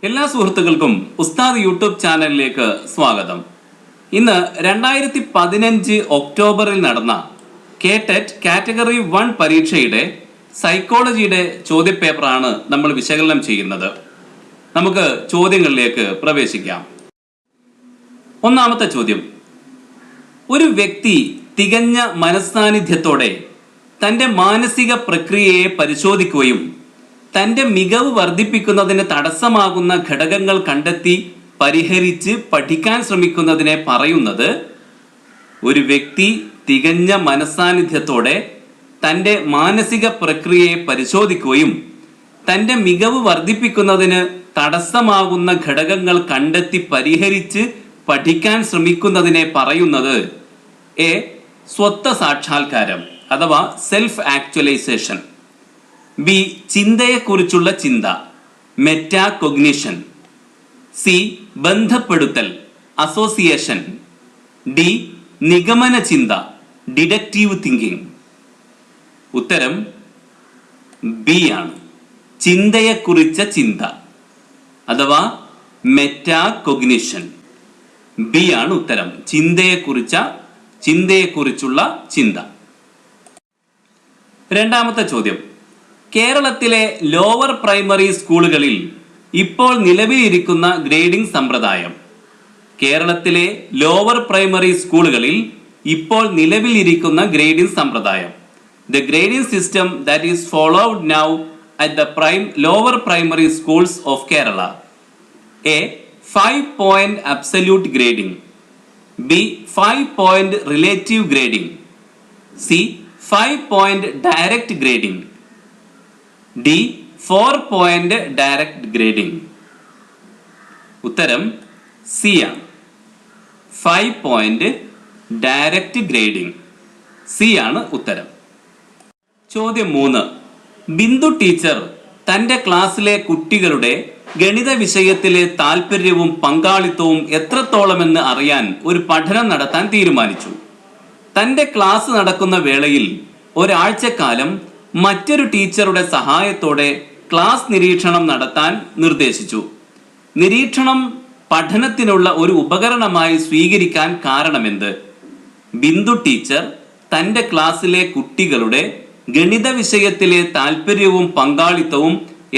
എല്ലാ സുഹൃത്തുക്കൾക്കും ഉസ്താദ് യൂട്യൂബ് ചാനലിലേക്ക് സ്വാഗതം. ഇന്ന് 2015 ഒക്ടോബറിൽ നടന്ന കേടെറ്റ് കാറ്റഗറി 1 പരീക്ഷയുടെ സൈക്കോളജിയുടെ ചോദ്യപേപ്പറാണ് നമ്മൾ വിശകലനം ചെയ്യുന്നത്. നമുക്ക് ചോദ്യങ്ങളിലേക്ക് പ്രവേശിക്കാം. ഒന്നാമത്തെ ചോദ്യം: ഒരു വ്യക്തി തികഞ്ഞ മനസ്സാന്നിധ്യത്തോടെ തൻ്റെ മാനസിക പ്രക്രിയയെ പരിശോധിക്കുകയും തൻ്റെ മികവ് വർദ്ധിപ്പിക്കുന്നതിന് തടസ്സമാകുന്ന ഘടകങ്ങൾ കണ്ടെത്തി പരിഹരിച്ച് പഠിക്കാൻ ശ്രമിക്കുന്നതിനെ പറയുന്നത്. ഒരു വ്യക്തി തികഞ്ഞ മനസ്സാന്നിധ്യത്തോടെ തൻ്റെ മാനസിക പ്രക്രിയയെ പരിശോധിക്കുകയും തൻ്റെ മികവ് വർദ്ധിപ്പിക്കുന്നതിന് തടസ്സമാകുന്ന ഘടകങ്ങൾ കണ്ടെത്തി പരിഹരിച്ച് പഠിക്കാൻ ശ്രമിക്കുന്നതിനെ പറയുന്നത് എ. സ്വത്വ സാക്ഷാത്കാരം അഥവാ സെൽഫ് ആക്ച്വലൈസേഷൻ. ബി. ചിന്തയെക്കുറിച്ചുള്ള ചിന്ത മെറ്റാകൊഗ്നിഷൻ. സി. ബന്ധപ്പെടുത്തൽ അസോസിയേഷൻ. ഡി. നിഗമന ചിന്ത ഡിഡക്റ്റീവ് തിങ്കിങ്. ഉത്തരം ബി ആണ്. ചിന്തയെക്കുറിച്ച ചിന്ത അഥവാ മെറ്റാകൊഗ്നിഷൻ. ബി ആണ് ഉത്തരം. ചിന്തയെക്കുറിച്ചുള്ള ചിന്ത. രണ്ടാമത്തെ ചോദ്യം: കേരളത്തിലെ ലോവർ പ്രൈമറി സ്കൂളുകളിൽ ഇപ്പോൾ നിലവിലിരിക്കുന്ന ഗ്രേഡിംഗ് സമ്പ്രദായം. കേരളത്തിലെ ലോവർ പ്രൈമറി സ്കൂളുകളിൽ ഇപ്പോൾ നിലവിലിരിക്കുന്ന ഗ്രേഡിംഗ് സമ്പ്രദായം. The grading system that is followed now at the lower primary schools of Kerala. A. 5-point absolute grading. B. 5-point relative grading. C. 5-point direct grading. D. 4-point direct grading. ഉത്തരം C ആണ്. 5-point direct grading. C ആണ് ഉത്തരം. ചോദ്യം 3: Bindu teacher തൻ്റെ ക്ലാസ്സിലെ കുട്ടികളുടെ ഗണിത വിഷയത്തിലെ താല്പര്യവും പങ്കാളിത്തവും എത്രത്തോളമെന്ന് അറിയാൻ ഒരു പഠനം നടത്താൻ തീരുമാനിച്ചു. തൻ്റെ ക്ലാസ് നടക്കുന്ന വേളയിൽ ഒരാഴ്ചക്കാലം മറ്റൊരു ടീച്ചറുടെ സഹായത്തോടെ ക്ലാസ് നിരീക്ഷണം നടത്താൻ നിർദ്ദേശിച്ചു. നിരീക്ഷണം പഠനത്തിനുള്ള ഒരു ഉപകരണമായി സ്വീകരിക്കാൻ കാരണമെന്ത്? ബിന്ദു ടീച്ചർ തൻ്റെ ക്ലാസ്സിലെ കുട്ടികളുടെ ഗണിത വിഷയത്തിലെ താല്പര്യവും പങ്കാളിത്തവും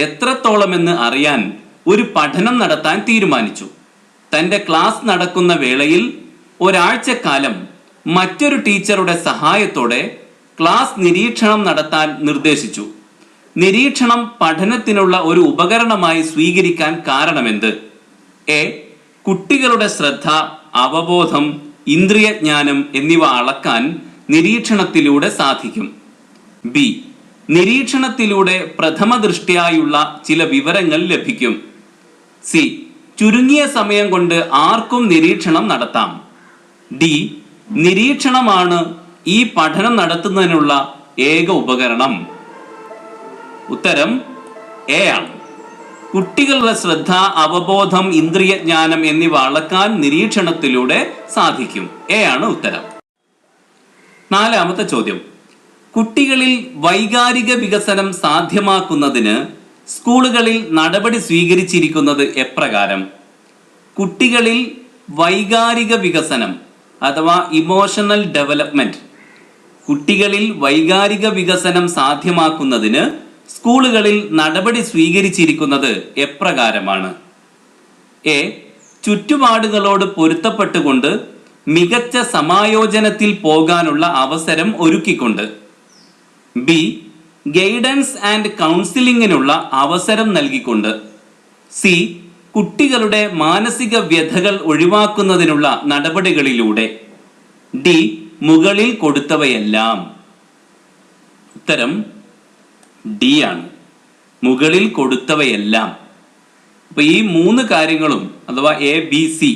എത്രത്തോളമെന്ന് അറിയാൻ ഒരു പഠനം നടത്താൻ തീരുമാനിച്ചു. തൻ്റെ ക്ലാസ് നടക്കുന്ന വേളയിൽ ഒരാഴ്ചക്കാലം മറ്റൊരു ടീച്ചറുടെ സഹായത്തോടെ ക്ലാസ് നിരീക്ഷണം നടത്താൻ നിർദ്ദേശിച്ചു. നിരീക്ഷണം പഠനത്തിനുള്ള ഒരു ഉപകരണമായി സ്വീകരിക്കാൻ കാരണമെന്ത്? എ. കുട്ടികളുടെ ശ്രദ്ധ, അവബോധം, ഇന്ദ്രിയജ്ഞാനം എന്നിവ അളക്കാൻ നിരീക്ഷണത്തിലൂടെ സാധിക്കും. ബി. നിരീക്ഷണത്തിലൂടെ പ്രഥമ ദൃഷ്ട്യായുള്ള ചില വിവരങ്ങൾ ലഭിക്കും. സി. ചുരുങ്ങിയ സമയം കൊണ്ട് ആർക്കും നിരീക്ഷണം നടത്താം. ഡി. നിരീക്ഷണമാണ് ഈ പഠനം നടത്തുന്നതിനുള്ള ഏക ഉപകരണം. ഉത്തരം എ ആണ്. കുട്ടികളുടെ ശ്രദ്ധ, അവബോധം, ഇന്ദ്രിയജ്ഞാനം എന്നിവ അളക്കാൻ നിരീക്ഷണത്തിലൂടെ സാധിക്കും. എ ആണ് ഉത്തരം. നാലാമത്തെ ചോദ്യം: കുട്ടികളിൽ വൈകാരിക വികസനം സാധ്യമാക്കുന്നതിന് സ്കൂളുകളിൽ നടപടി സ്വീകരിച്ചിരിക്കുന്നത് എപ്രകാരം? കുട്ടികളിൽ വൈകാരിക വികസനം അഥവാ ഇമോഷണൽ ഡെവലപ്മെന്റ്. കുട്ടികളിൽ വൈകാരിക വികസനം സാധ്യമാക്കുന്നതിന് സ്കൂളുകളിൽ നടപടി സ്വീകരിച്ചിരിക്കുന്നത് എപ്രകാരമാണ്? എ. ചുറ്റുപാടുകളോട് പൊരുത്തപ്പെട്ടുകൊണ്ട് മികച്ച സമായോജനത്തിൽ പോകാനുള്ള അവസരം ഒരുക്കിക്കൊണ്ട്. ബി. ഗൈഡൻസ് ആൻഡ് കൗൺസിലിങ്ങിനുള്ള അവസരം നൽകിക്കൊണ്ട്. സി. കുട്ടികളുടെ മാനസിക വ്യഥകൾ ഒഴിവാക്കുന്നതിനുള്ള നടപടികളിലൂടെ. ഡി. മുകളിൽ കൊടുത്തവയെല്ലാം. ഉത്തരം ഡി ആണ്. മുകളിൽ കൊടുത്തവയെല്ലാം. അപ്പൊ ഈ 3 കാര്യങ്ങളും അഥവാ എ, ബി, സി,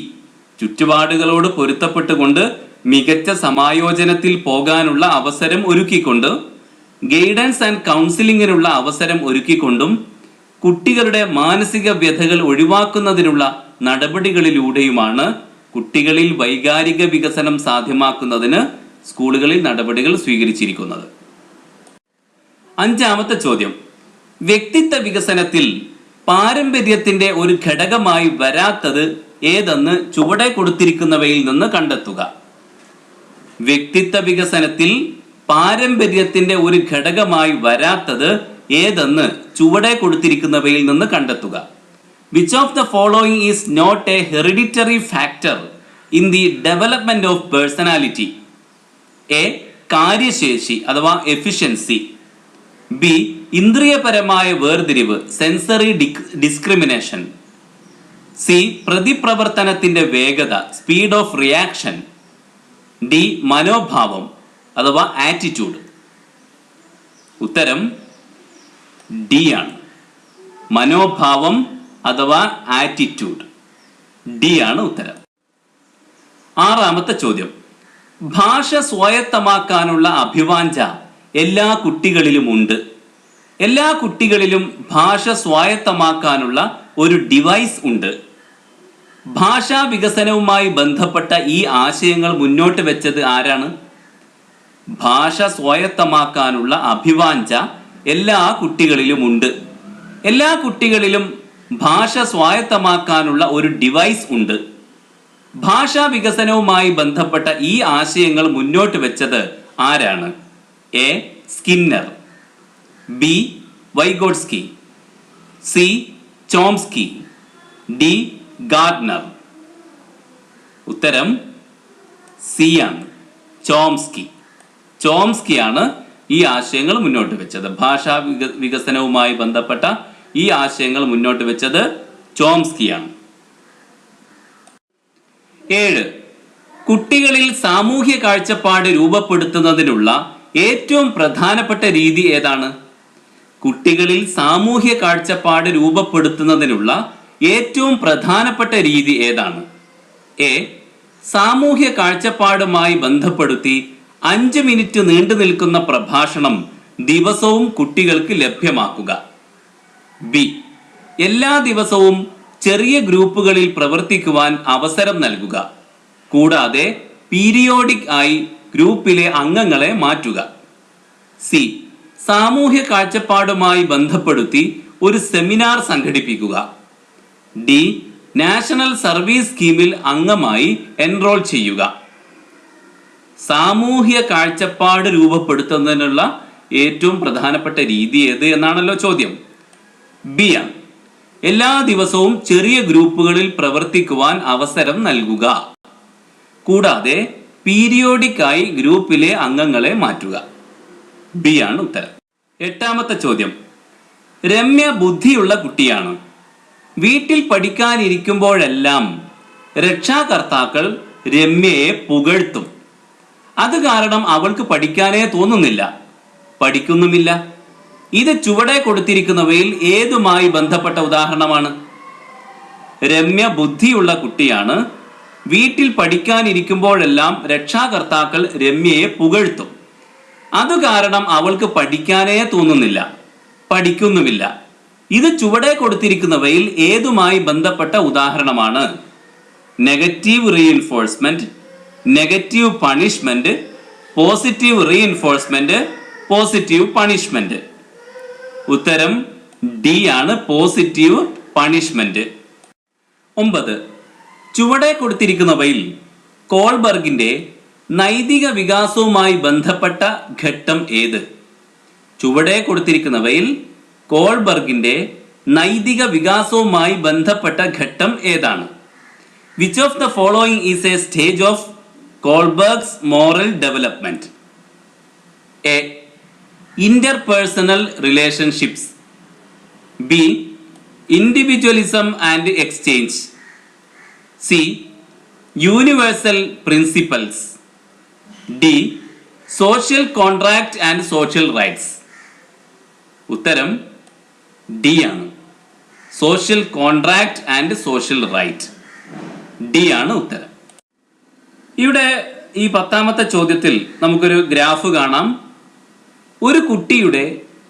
ചുറ്റുപാടുകളോട് പൊരുത്തപ്പെട്ടുകൊണ്ട് മികച്ച സമായോജനത്തിൽ പോകാനുള്ള അവസരം ഒരുക്കിക്കൊണ്ട്, ഗൈഡൻസ് ആൻഡ് കൗൺസിലിങ്ങിനുള്ള അവസരം ഒരുക്കിക്കൊണ്ടും, കുട്ടികളുടെ മാനസിക വ്യഥകൾ ഒഴിവാക്കുന്നതിനുള്ള നടപടികളിലൂടെയുമാണ് കുട്ടികളിൽ വൈകാരിക വികസനം സാധ്യമാക്കുന്നതിന് സ്കൂളുകളിൽ നടപടികൾ സ്വീകരിച്ചിരിക്കുന്നത്. അഞ്ചാമത്തെ ചോദ്യം: വ്യക്തിത്വ വികസനത്തിൽ പാരമ്പര്യത്തിന്റെ ഒരു ഘടകമായി വരാത്തത് ഏതെന്ന് ചുവടെ കൊടുത്തിരിക്കുന്നവയിൽ നിന്ന് കണ്ടെത്തുക. വ്യക്തിത്വ വികസനത്തിൽ പാരമ്പര്യത്തിന്റെ ഒരു ഘടകമായി വരാത്തത് ഏതെന്ന് ചുവടെ കൊടുത്തിരിക്കുന്നവയിൽ നിന്ന് കണ്ടെത്തുക. Which of the following is not a hereditary factor in the development of personality? A. കാര്യശേഷി അഥവാ എഫിഷ്യൻസി. ബി. ഇന്ദ്രിയപരമായ വേർതിരിവ് സെൻസറി ഡിസ്ക്രിമിനേഷൻ. സി. പ്രതിപ്രവർത്തനത്തിന്റെ വേഗത സ്പീഡ് ഓഫ് റിയാക്ഷൻ. ഡി. മനോഭാവം അഥവാ ആറ്റിറ്റ്യൂഡ്. ഉത്തരം ഡി ആണ്. മനോഭാവം അഥവാ ആറ്റിറ്റ്യൂഡ്. ഡി ആണ് ഉത്തരം. ആറാമത്തെ ചോദ്യം. ഭാഷ സ്വായത്തമാക്കാനുള്ള അഭിവാഞ്ച എല്ലാ കുട്ടികളിലും ഉണ്ട്. എല്ലാ കുട്ടികളിലും ഭാഷ സ്വായത്തമാക്കാനുള്ള ഒരു ഡിവൈസ് ഉണ്ട്. ഭാഷാ വികസനവുമായി ബന്ധപ്പെട്ട ഈ ആശയങ്ങൾ മുന്നോട്ട് വെച്ചത് ആരാണ്? ഭാഷ സ്വായത്തമാക്കാനുള്ള അഭിവാഞ്ച എല്ലാ കുട്ടികളിലും ഉണ്ട്. എല്ലാ കുട്ടികളിലും ഭാഷ സ്വായത്തമാക്കാനുള്ള ഒരു ഡിവൈസ് ഉണ്ട്. ഭാഷാ വികസനവുമായി ബന്ധപ്പെട്ട ഈ ആശയങ്ങൾ മുന്നോട്ട് വെച്ചത് ആരാണ്? A. Skinner. B. Vygotsky. C. Chomsky. D. Gardner. ഉത്തരം സി ആണ്. ചോംസ്കി. ചോംസ്കിയാണ് ഈ ആശയങ്ങൾ മുന്നോട്ട് വെച്ചത്. ഭാഷാ വികസനവുമായി ബന്ധപ്പെട്ട ഈ ആശയങ്ങൾ മുന്നോട്ട് വെച്ചത് ചോംസ്കിയാണ്. 7. കുട്ടികളിൽ സാമൂഹ്യ കാഴ്ചപ്പാട് രൂപപ്പെടുത്തുന്നതിനുള്ള ഏറ്റവും പ്രധാനപ്പെട്ട രീതി ഏതാണ്? കുട്ടികളിൽ സാമൂഹ്യ കാഴ്ചപ്പാട് രൂപപ്പെടുത്തുന്നതിനുള്ള ഏറ്റവും പ്രധാനപ്പെട്ട രീതി ഏതാണ്? എ. സാമൂഹ്യ കാഴ്ചപ്പാടുമായി ബന്ധപ്പെടുത്തി 5 മിനിറ്റ് നീണ്ടു നിൽക്കുന്ന പ്രഭാഷണം ദിവസവും കുട്ടികൾക്ക് ലഭ്യമാക്കുക. ബി. എല്ലാ ദിവസവും ചെറിയ ഗ്രൂപ്പുകളിൽ പ്രവർത്തിക്കുവാൻ അവസരം നൽകുക. കൂടാതെ പീരിയോഡിക് ആയി ഗ്രൂപ്പിലെ അംഗങ്ങളെ മാറ്റുക. സി. സാമൂഹ്യ കാഴ്ചപ്പാടുമായി ബന്ധപ്പെടുത്തി ഒരു സെമിനാർ സംഘടിപ്പിക്കുക. ഡി. നാഷണൽ സർവീസ് സ്കീമിൽ അംഗമായി എൻറോൾ ചെയ്യുക. സാമൂഹ്യ കാഴ്ചപ്പാട് രൂപപ്പെടുത്തുന്നതിനുള്ള ഏറ്റവും പ്രധാനപ്പെട്ട രീതി ഏത് എന്നാണല്ലോ ചോദ്യം. ബി ആണ്. എല്ലാ ദിവസവും ചെറിയ ഗ്രൂപ്പുകളിൽ പ്രവർത്തിക്കുവാൻ അവസരം നൽകുക. കൂടാതെ പീരിയോഡിക് ആയി ഗ്രൂപ്പിലെ അംഗങ്ങളെ മാറ്റുക. ബി ആണ് ഉത്തരം. 8ാമത്തെ ചോദ്യം. രമ്യ ബുദ്ധിയുള്ള കുട്ടിയാണ്. വീട്ടിൽ പഠിക്കാനിരിക്കുമ്പോഴെല്ലാം രക്ഷാകർത്താക്കൾ രമ്യയെ പുകഴ്ത്തും. അത് കാരണം അവൾക്ക് പഠിക്കാനേ തോന്നുന്നില്ല, പഠിക്കുന്നുമില്ല. ഇത് ചുവടെ കൊടുത്തിരിക്കുന്നവയിൽ ഏതുമായി ബന്ധപ്പെട്ട ഉദാഹരണമാണ്? രമ്യ ബുദ്ധിയുള്ള കുട്ടിയാണ്. വീട്ടിൽ പഠിക്കാനിരിക്കുമ്പോഴെല്ലാം രക്ഷാകർത്താക്കൾ രമ്യയെ പുകഴ്ത്തും. അത് കാരണം അവൾക്ക് പഠിക്കാനേ തോന്നുന്നില്ല, പഠിക്കുന്നുമില്ല. ഇത് ചുവടെ കൊടുത്തിരിക്കുന്നവയിൽ ഏതുമായി ബന്ധപ്പെട്ട ഉദാഹരണമാണ്? Negative reinforcement, negative punishment, positive reinforcement, positive punishment. ഉത്തരം ഡി ആണ്, പോസിറ്റീവ് പണിഷ്മെന്റ്. 9. ചുവടെ കൊടുത്തിരിക്കുന്നവയിൽ കോൾബർഗിന്റെ നൈതിക വികാസവുമായി ബന്ധപ്പെട്ട ഘട്ടം ഏത്? ചുവടെ കൊടുത്തിരിക്കുന്നവയിൽ കോൾബർഗിന്റെ നൈതിക വികാസവുമായി ബന്ധപ്പെട്ട ഘട്ടം ഏതാണ്? Which of the following is a stage of Kohlberg's moral development? A. Interpersonal relationships. B. Individualism and exchange. C. Universal principles. D. Social contract and social rights. ഉത്തരം ഡി ആണ്, social contract and social right. D ആണ് ഉത്തരം. ഇവിടെ ഈ 10ാമത്തെ ചോദ്യത്തിൽ നമുക്കൊരു graph കാണാം. ഒരു കുട്ടിയുടെ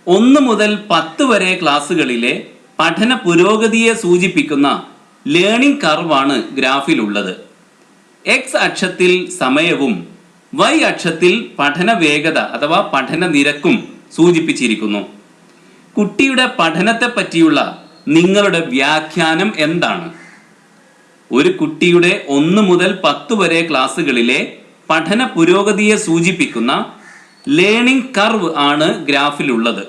1 മുതൽ 10 വരെ ക്ലാസ്സുകളിലെ പഠന പുരോഗതിയെ സൂചിപ്പിക്കുന്ന ലേണിംഗ് കർവാണ് ഗ്രാഫിലുള്ളത്. എക്സ് അക്ഷത്തിൽ സമയവും വൈ അക്ഷത്തിൽ പഠന വേഗത അഥവാ പഠന നിരക്കും സൂചിപ്പിച്ചിരിക്കുന്നു. കുട്ടിയുടെ പഠനത്തെ പറ്റിയുള്ള നിങ്ങളുടെ വ്യാഖ്യാനം എന്താണ്? ഒരു കുട്ടിയുടെ 1 മുതൽ 10 വരെ ക്ലാസ്സുകളിലെ പഠന പുരോഗതിയെ സൂചിപ്പിക്കുന്ന ലേണിംഗ് കർവ് ആണ് ഗ്രാഫിലുള്ളത്.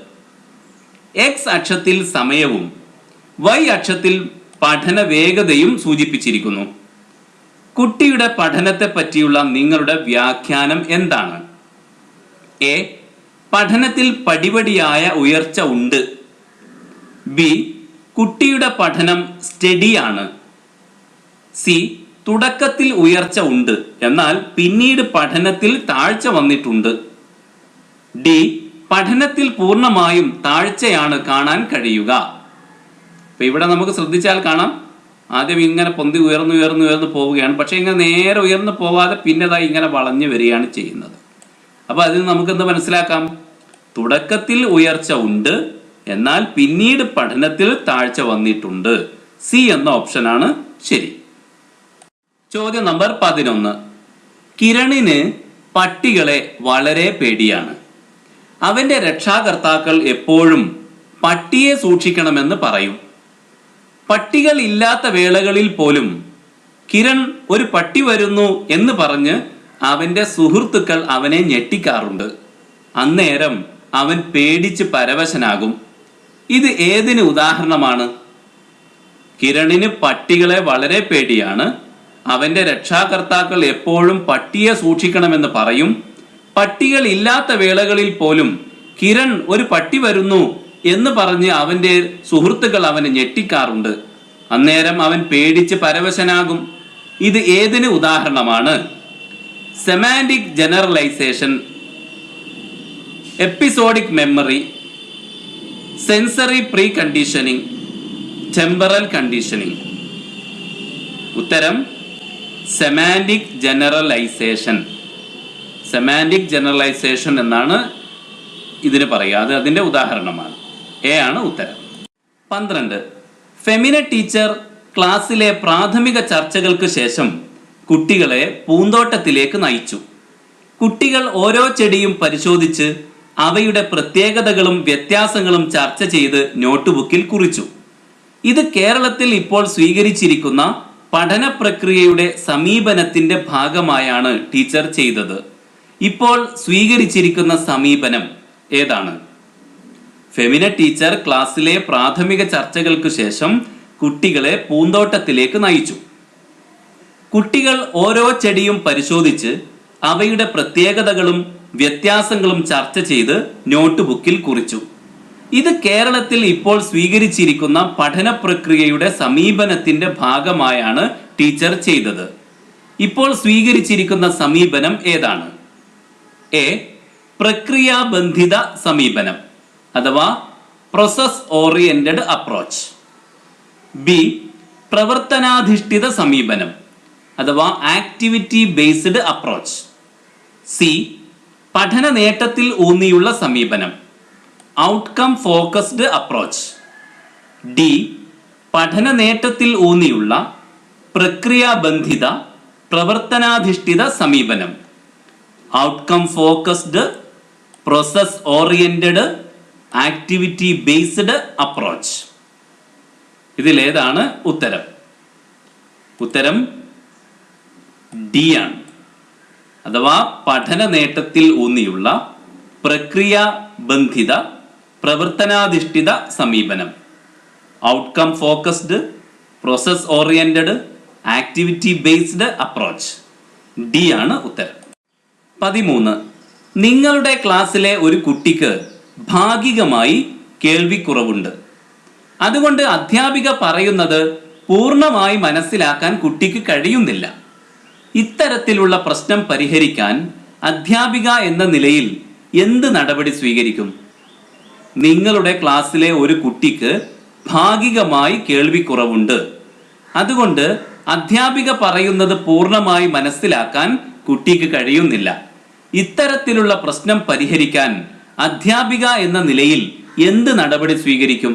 എക്സ് അക്ഷത്തിൽ സമയവും വൈ അക്ഷത്തിൽ പഠന വേഗതയും സൂചിപ്പിച്ചിരിക്കുന്നു. കുട്ടിയുടെ പഠനത്തെ പറ്റിയുള്ള നിങ്ങളുടെ വ്യാഖ്യാനം എന്താണ്? എ. പഠനത്തിൽ പടിപടിയായ ഉയർച്ച ഉണ്ട്. ബി. കുട്ടിയുടെ പഠനം സ്റ്റഡിയാണ്. സി. തുടക്കത്തിൽ ഉയർച്ച ഉണ്ട്, എന്നാൽ പിന്നീട് പഠനത്തിൽ താഴ്ച വന്നിട്ടുണ്ട്. ഡി. പഠനത്തിൽ പൂർണ്ണമായും താഴ്ചയാണ് കാണാൻ കഴിയുക. അപ്പൊ ഇവിടെ നമുക്ക് ശ്രദ്ധിച്ചാൽ കാണാം, ആദ്യം ഇങ്ങനെ പൊന്തി ഉയർന്നു പോവുകയാണ്. പക്ഷെ ഇങ്ങനെ നേരെ ഉയർന്നു പോവാതെ പിന്നെതായി ഇങ്ങനെ വളഞ്ഞു വരികയാണ് ചെയ്യുന്നത്. അപ്പൊ അതിൽ നമുക്ക് എന്ത് മനസ്സിലാക്കാം? തുടക്കത്തിൽ ഉയർച്ച ഉണ്ട്, എന്നാൽ പിന്നീട് പഠനത്തിൽ താഴ്ച വന്നിട്ടുണ്ട്. സി എന്ന ഓപ്ഷനാണ് ശരി. ചോദ്യം നമ്പർ 11. കിരണിന് പട്ടികളെ വളരെ പേടിയാണ്. അവന്റെ രക്ഷാകർത്താക്കൾ എപ്പോഴും പട്ടിയെ സൂക്ഷിക്കണമെന്ന് പറയും. പട്ടികൾ ഇല്ലാത്ത വേളകളിൽ പോലും കിരൺ ഒരു പട്ടി വരുന്നു എന്ന് പറഞ്ഞ് അവന്റെ സുഹൃത്തുക്കൾ അവനെ ഞെട്ടിക്കാറുണ്ട്. അന്നേരം അവൻ പേടിച്ച് പരവശനാകും. ഇത് ഏതിന് ഉദാഹരണമാണ്? കിരണിന് പട്ടികളെ വളരെ പേടിയാണ്. അവന്റെ രക്ഷാകർത്താക്കൾ എപ്പോഴും പട്ടിയെ സൂക്ഷിക്കണമെന്ന് പറയും. പട്ടികൾ ഇല്ലാത്ത വേളകളിൽ പോലും കിരൺ ഒരു പട്ടി വരുന്നു എന്ന് പറഞ്ഞ് അവന്റെ സുഹൃത്തുക്കൾ അവനെ ഞെട്ടിക്കാറുണ്ട്. അന്നേരം അവൻ പേടിച്ച് പരവശനാകും. ഇത് ഏതിന് ഉദാഹരണമാണ്? Semantic generalisation, episodic memory, sensory pre conditioning, temporal conditioning. ഉത്തരം സെമാന്റിക് ജനറലൈസേഷൻ. സെമാന്റിക് ജനറലൈസേഷൻ എന്നാണ് ഇതിന് പറയുക. അത് അതിന്റെ ഉദാഹരണമാണ്. എ ആണ് ഉത്തരം. 12. ഫെമിന ടീച്ചർ ക്ലാസ്സിലെ പ്രാഥമിക ചർച്ചകൾക്ക് ശേഷം കുട്ടികളെ പൂന്തോട്ടത്തിലേക്ക് നയിച്ചു. കുട്ടികൾ ഓരോ ചെടിയും പരിശോധിച്ച് അവയുടെ പ്രത്യേകതകളും വ്യത്യാസങ്ങളും ചർച്ച ചെയ്ത് നോട്ട്ബുക്കിൽ കുറിച്ചു. ഇത് കേരളത്തിൽ ഇപ്പോൾ സ്വീകരിച്ചിരിക്കുന്ന പഠന പ്രക്രിയയുടെ സമീപനത്തിന്റെ ഭാഗമായാണ് ടീച്ചർ ചെയ്തത്. ഇപ്പോൾ സ്വീകരിച്ചിരിക്കുന്ന സമീപനം ഏതാണ്? ഫെമിന ടീച്ചർ ക്ലാസ്സിലെ പ്രാഥമിക ചർച്ചകൾക്ക് ശേഷം കുട്ടികളെ പൂന്തോട്ടത്തിലേക്ക് നയിച്ചു. കുട്ടികൾ ഓരോ ചെടിയും പരിശോധിച്ച് അവയുടെ പ്രത്യേകതകളും വ്യത്യാസങ്ങളും ചർച്ച ചെയ്ത് നോട്ട്ബുക്കിൽ കുറിച്ചു. ഇത് കേരളത്തിൽ ഇപ്പോൾ സ്വീകരിച്ചിരിക്കുന്ന പഠന പ്രക്രിയയുടെ സമീപനത്തിന്റെ ഭാഗമായാണ് ടീച്ചർ ചെയ്തത്. ഇപ്പോൾ സ്വീകരിച്ചിരിക്കുന്ന സമീപനം ഏതാണ്? എ. പ്രക്രിയാബന്ധിത സമീപനം അഥവാ പ്രോസസ് ഓറിയന്റഡ് അപ്രോച്ച്. ബി. പ്രവർത്തനാധിഷ്ഠിത സമീപനം അഥവാ ആക്ടിവിറ്റി ബേസ്ഡ് അപ്രോച്ച്. സി. പഠന നേട്ടത്തിൽ ഊന്നിയുള്ള സമീപനം, ഔട്ട്കം ഫോക്കസ്ഡ് അപ്രോച്ച്. ഡി. പഠന നേട്ടത്തിൽ ഊന്നിയുള്ള പ്രക്രിയാബന്ധിത പ്രവർത്തനാധിഷ്ഠിത സമീപനം, outcome focused process oriented activity based approach. ഇതിലേതാണ് ഉത്തരം? ഉത്തരം ഡി ആണ്. അഥവാ പഠന നേട്ടത്തിൽ ഊന്നിയുള്ള പ്രക്രിയാബന്ധിത പ്രവർത്തനാധിഷ്ഠിത സമീപനം, outcome focused process oriented activity based approach. D ആണ് ഉത്തരം. 13. നിങ്ങളുടെ ക്ലാസ്സിലെ ഒരു കുട്ടിക്ക് ഭാഗികമായി കേൾവിക്കുറവുണ്ട്. അതുകൊണ്ട് അധ്യാപിക പറയുന്നത് പൂർണ്ണമായി മനസ്സിലാക്കാൻ കുട്ടിക്ക് കഴിയുന്നില്ല. ഇത്തരത്തിലുള്ള പ്രശ്നം പരിഹരിക്കാൻ അധ്യാപിക എന്ന നിലയിൽ എന്ത് നടപടി സ്വീകരിക്കും? നിങ്ങളുടെ ക്ലാസ്സിലെ ഒരു കുട്ടിക്ക് ഭാഗികമായി കേൾവിക്കുറവുണ്ട്. അതുകൊണ്ട് അധ്യാപിക പറയുന്നത് പൂർണ്ണമായി മനസ്സിലാക്കാൻ കുട്ടിക്ക് കഴിയുന്നില്ല. ഇത്തരത്തിലുള്ള പ്രശ്നം പരിഹരിക്കാൻ അധ്യാപിക എന്ന നിലയിൽ എന്ത് നടപടി സ്വീകരിക്കും?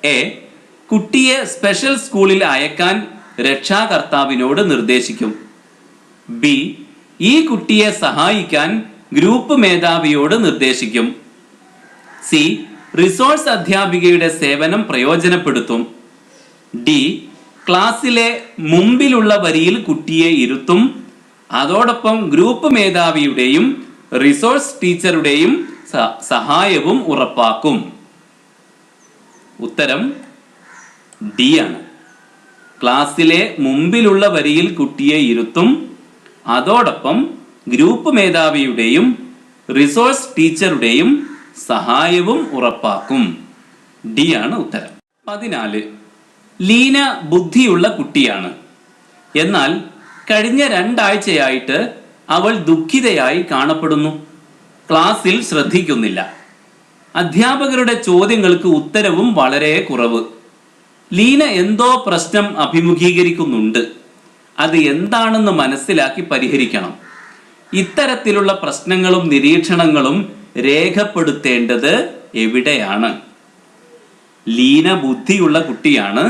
എ. കുട്ടിയെ സ്പെഷ്യൽ സ്കൂളിൽ അയക്കാൻ രക്ഷാകർത്താവിനോട് നിർദ്ദേശിക്കും. ബി. ഈ കുട്ടിയെ സഹായിക്കാൻ ഗ്രൂപ്പ് മേധാവിയോട് നിർദ്ദേശിക്കും. സി. റിസോഴ്സ് അധ്യാപികയുടെ സേവനം പ്രയോജനപ്പെടുത്തും. ഡി. ക്ലാസ്സിലെ മുമ്പിലുള്ള വരിയിൽ കുട്ടിയെ ഇരുത്തും. അതോടൊപ്പം ഗ്രൂപ്പ് മേധാവിയുടെയും റിസോഴ്സ് ടീച്ചറുടെയും സഹായവും ഉറപ്പാക്കും. ഉത്തരം ഡി ആണ്. ക്ലാസ്സിലെ മുമ്പിലുള്ള വരിയിൽ കുട്ടിയെ ഇരുത്തും. അതോടൊപ്പം ഗ്രൂപ്പ് മേധാവിയുടെയും റിസോഴ്സ് ടീച്ചറുടെയും സഹായവും ഉറപ്പാക്കും. ഡി ആണ് ഉത്തരം. 14. ലീന ബുദ്ധിയുള്ള കുട്ടിയാണ്. എന്നാൽ കഴിഞ്ഞ 2 ആഴ്ചയായിട്ട് അവൾ ദുഃഖിതയായി കാണപ്പെടുന്നു. ക്ലാസ്സിൽ ശ്രദ്ധിക്കുന്നില്ല. അധ്യാപകരുടെ ചോദ്യങ്ങൾക്ക് ഉത്തരവും വളരെ കുറവ്. ലീന എന്തോ പ്രശ്നം അഭിമുഖീകരിക്കുന്നുണ്ട്. അത് എന്താണെന്ന് മനസ്സിലാക്കി പരിഹരിക്കണം. ഇത്തരത്തിലുള്ള പ്രശ്നങ്ങളും നിരീക്ഷണങ്ങളും രേഖപ്പെടുത്തേണ്ടത് എവിടെയാണ്? ലീന ബുദ്ധിയുള്ള കുട്ടിയാണ്.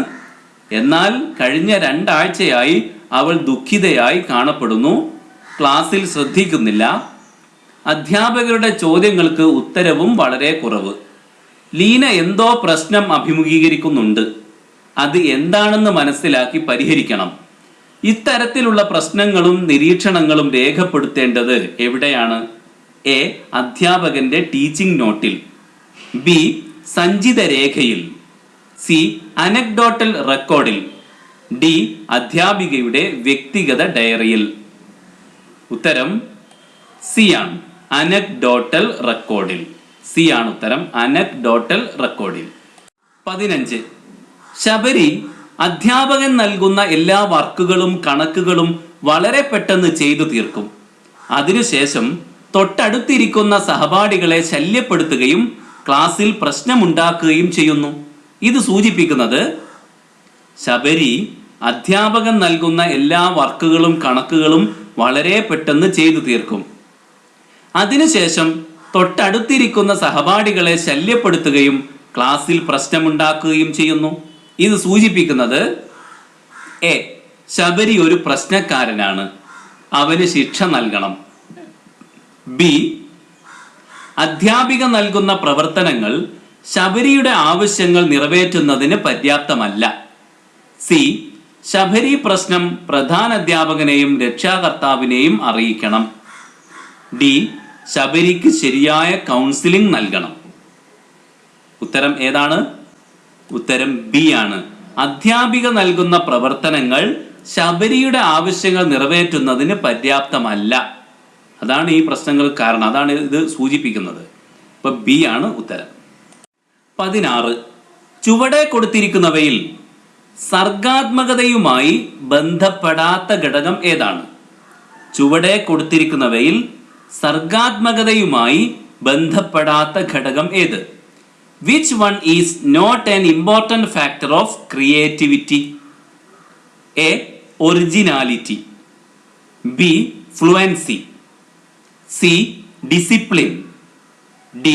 എന്നാൽ കഴിഞ്ഞ 2 ആഴ്ചയായി അവൾ ദുഃഖിതയായി കാണപ്പെടുന്നു. ക്ലാസ്സിൽ ശ്രദ്ധിക്കുന്നില്ല. അധ്യാപകരുടെ ചോദ്യങ്ങൾക്ക് ഉത്തരവും വളരെ കുറവ്. ലീന എന്തോ പ്രശ്നം അഭിമുഖീകരിക്കുന്നുണ്ട്. അത് എന്താണെന്ന് മനസ്സിലാക്കി പരിഹരിക്കണം. ഇത്തരത്തിലുള്ള പ്രശ്നങ്ങളും നിരീക്ഷണങ്ങളും രേഖപ്പെടുത്തേണ്ടത് എവിടെയാണ്? എ. അധ്യാപകന്റെ ടീച്ചിങ് നോട്ടിൽ. ബി. സഞ്ചിത രേഖയിൽ. സി. അനക്ഡോട്ടൽ റെക്കോർഡിൽ. ഡി. അധ്യാപികയുടെ വ്യക്തിഗത ഡയറിയിൽ. ഉത്തരം സി ആണ്. അനക്ഡോട്ടൽ റെക്കോർഡിൽ. സി ആണ് ഉത്തരം. അനക്ഡോട്ടൽ റെക്കോർഡിൽ. 15. ശബരി അധ്യാപകൻ നൽകുന്ന എല്ലാ വർക്കുകളും കണക്കുകളും വളരെ പെട്ടെന്ന് ചെയ്തു തീർക്കും. അതിനുശേഷം തൊട്ടടുത്തിരിക്കുന്ന സഹപാഠികളെ ശല്യപ്പെടുത്തുകയും ക്ലാസ്സിൽ പ്രശ്നമുണ്ടാക്കുകയും ചെയ്യുന്നു. ഇത് സൂചിപ്പിക്കുന്നത് ശബരി അധ്യാപകൻ നൽകുന്ന എല്ലാ വർക്കുകളും കണക്കുകളും വളരെ പെട്ടെന്ന് ചെയ്തു തീർക്കും. അതിനുശേഷം തൊട്ടടുത്തിരിക്കുന്ന സഹപാഠികളെ ശല്യപ്പെടുത്തുകയും ക്ലാസ്സിൽ പ്രശ്നമുണ്ടാക്കുകയും ചെയ്യുന്നു. ഇത് സൂചിപ്പിക്കുന്നത് എ. ശബരി ഒരു പ്രശ്നക്കാരനാണ്. അവന് ശിക്ഷ നൽകണം. ബി. അധ്യാപിക നൽകുന്ന പ്രവർത്തനങ്ങൾ ശബരിയുടെ ആവശ്യങ്ങൾ നിറവേറ്റുന്നതിന് പര്യാപ്തമല്ല. സി. ശബരി പ്രശ്നം പ്രധാനാധ്യാപകനെയും രക്ഷാകർത്താവിനെയും അറിയിക്കണം. ഡി. ശബരിക്ക് ശരിയായ കൗൺസിലിംഗ് നൽകണം. ഉത്തരം ഏതാണ്? ഉത്തരം ബി ആണ്. അധ്യാപിക നൽകുന്ന പ്രവർത്തനങ്ങൾ ശബരിയുടെ ആവശ്യങ്ങൾ നിറവേറ്റുന്നതിന് പര്യാപ്തമല്ല. അതാണ് ഈ പ്രശ്നങ്ങൾക്ക് കാരണം. അതാണ് ഇത് സൂചിപ്പിക്കുന്നത്. അപ്പൊ ബി ആണ് ഉത്തരം. 16. ചുവടെ കൊടുത്തിരിക്കുന്നവയിൽ സർഗാത്മകതയുമായി ബന്ധപ്പെടാത്ത ഘടകം ഏതാണ്? ചുവടെ കൊടുത്തിരിക്കുന്നവയിൽ സർഗാത്മകതയുമായി ബന്ധപ്പെടാത്ത ഘടകം ഏത്? Which one is not an important factor of creativity? A. Originality. B. Fluency. C. Discipline. D.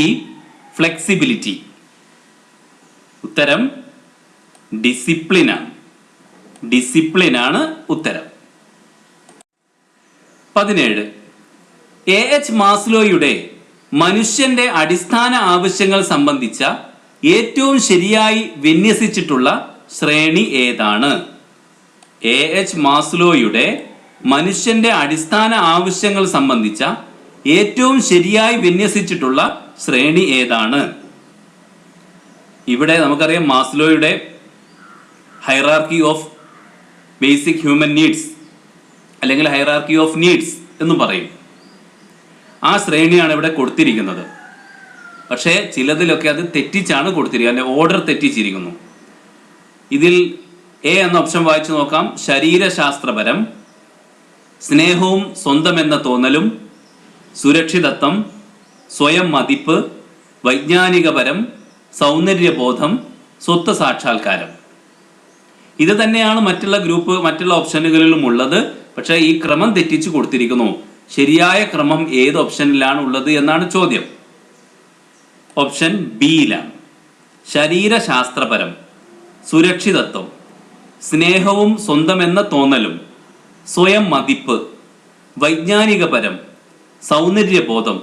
Flexibility. ഉത്തരം ഡിസിപ്ലിൻ ആണ്. ഡിസിപ്ലിൻ ആണ് ഉത്തരം. 17. A.H. മാസ്ലോയുടെ മനുഷ്യന്റെ അടിസ്ഥാന ആവശ്യങ്ങൾ സംബന്ധിച്ച ഏറ്റവും ശരിയായി വിന്യസിച്ചിട്ടുള്ള ശ്രേണി ഏതാണ്? A.H. മാസ്ലോയുടെ മനുഷ്യന്റെ അടിസ്ഥാന ആവശ്യങ്ങൾ സംബന്ധിച്ച ഏറ്റവും ശരിയായി വിന്യസിച്ചിട്ടുള്ള ശ്രേണി ഏതാണ്? ഇവിടെ നമുക്കറിയാം മാസ്ലോയുടെ hierarchy of basic human needs അല്ലെങ്കിൽ ഹൈറാർക്കി ഓഫ് നീഡ്സ് എന്നും പറയും. ആ ശ്രേണിയാണ് ഇവിടെ കൊടുത്തിരിക്കുന്നത്. പക്ഷേ ചിലതിലൊക്കെ അത് തെറ്റിച്ചാണ് കൊടുത്തിരിക്കുന്നത്. അതിൻ്റെ ഓർഡർ തെറ്റിച്ചിരിക്കുന്നു. ഇതിൽ എ എന്ന ഓപ്ഷൻ വായിച്ചു നോക്കാം. ശരീരശാസ്ത്രപരം, സ്നേഹവും സ്വന്തം എന്ന തോന്നലും, സുരക്ഷിതത്വം, സ്വയം മതിപ്പ്, വൈജ്ഞാനികപരം, സൗന്ദര്യബോധം, സ്വത്ത് സാക്ഷാത്കാരം. ഇത് തന്നെയാണ് മറ്റുള്ള ഓപ്ഷനുകളിലും ഉള്ളത്. പക്ഷേ ഈ ക്രമം തെറ്റിച്ചു കൊടുത്തിരിക്കുന്നു. ശരിയായ ക്രമം ഏത് ഓപ്ഷനിലാണ് ഉള്ളത് എന്നാണ് ചോദ്യം. ഓപ്ഷൻ ബിയിലാണ്. ശരീരശാസ്ത്രപരം, സുരക്ഷിതത്വം, സ്നേഹവും സ്വന്തം എന്ന തോന്നലും, സ്വയം മതിപ്പ്, വൈജ്ഞാനികപരം, സൗന്ദര്യബോധം,